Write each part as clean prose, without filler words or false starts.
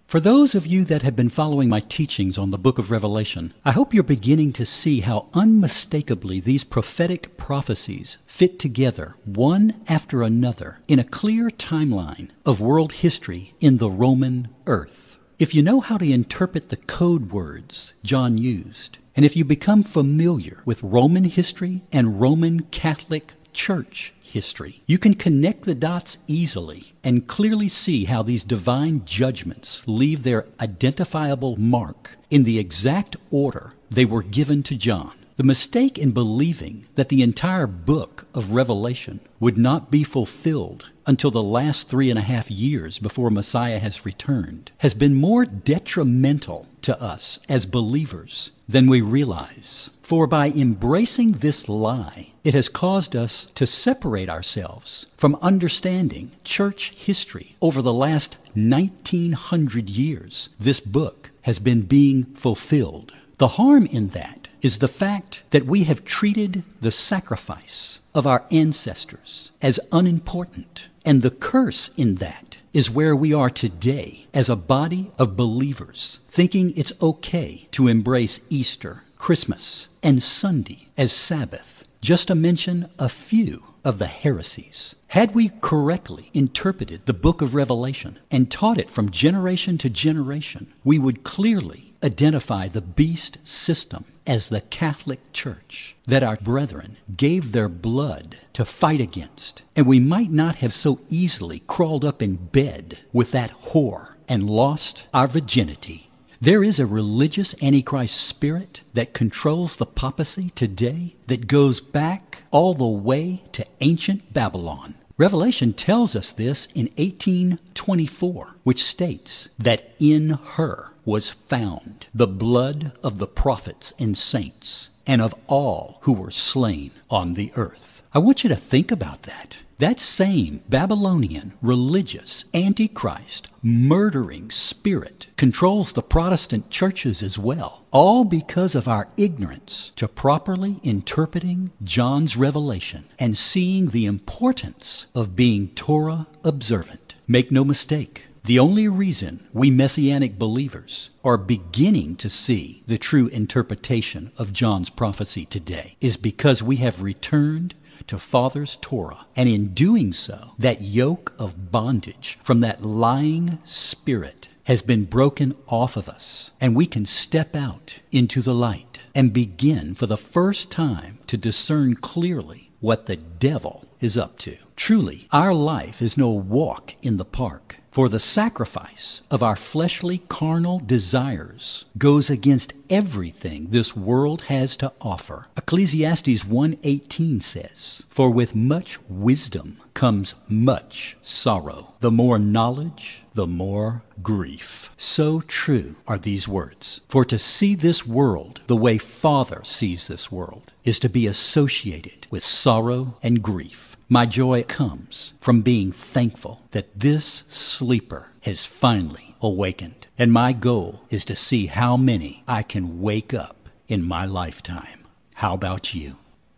For those of you that have been following my teachings on the book of Revelation, I hope you're beginning to see how unmistakably these prophetic prophecies fit together one after another in a clear timeline of world history in the Roman earth. If you know how to interpret the code words John used, and if you become familiar with Roman history and Roman Catholic Church history, you can connect the dots easily and clearly see how these divine judgments leave their identifiable mark in the exact order they were given to John. The mistake in believing that the entire book of Revelation would not be fulfilled until the last 3.5 years before Messiah has returned has been more detrimental to us as believers than we realize. For by embracing this lie, it has caused us to separate ourselves from understanding church history over the last 1900 years. This book has been being fulfilled. The harm in that is the fact that we have treated the sacrifice of our ancestors as unimportant, and the curse in that is where we are today as a body of believers, thinking it's okay to embrace Easter, Christmas, and Sunday as Sabbath, just to mention a few of the heresies. Had we correctly interpreted the book of Revelation and taught it from generation to generation, we would clearly identify the beast system as the Catholic Church that our brethren gave their blood to fight against, and we might not have so easily crawled up in bed with that whore and lost our virginity. There is a religious Antichrist spirit that controls the papacy today that goes back all the way to ancient Babylon. Revelation tells us this in 1824, which states that in her was found the blood of the prophets and saints and of all who were slain on the earth. I want you to think about that. That same Babylonian, religious, antichrist, murdering spirit controls the Protestant churches as well, all because of our ignorance to properly interpreting John's revelation and seeing the importance of being Torah observant. Make no mistake, the only reason we Messianic believers are beginning to see the true interpretation of John's prophecy today is because we have returned to Father's Torah, and in doing so, that yoke of bondage from that lying spirit has been broken off of us, and we can step out into the light and begin for the first time to discern clearly what the devil is up to. Truly, our life is no walk in the park, for the sacrifice of our fleshly carnal desires goes against everything this world has to offer. Ecclesiastes 1:18 says, "For with much wisdom comes much sorrow. The more knowledge, the more grief." So true are these words. For to see this world the way Father sees this world is to be associated with sorrow and grief. My joy comes from being thankful that this sleeper has finally awakened. And my goal is to see how many I can wake up in my lifetime. How about you?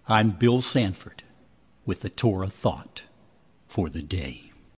I'm Bill Sanford with the Torah Thought for the day.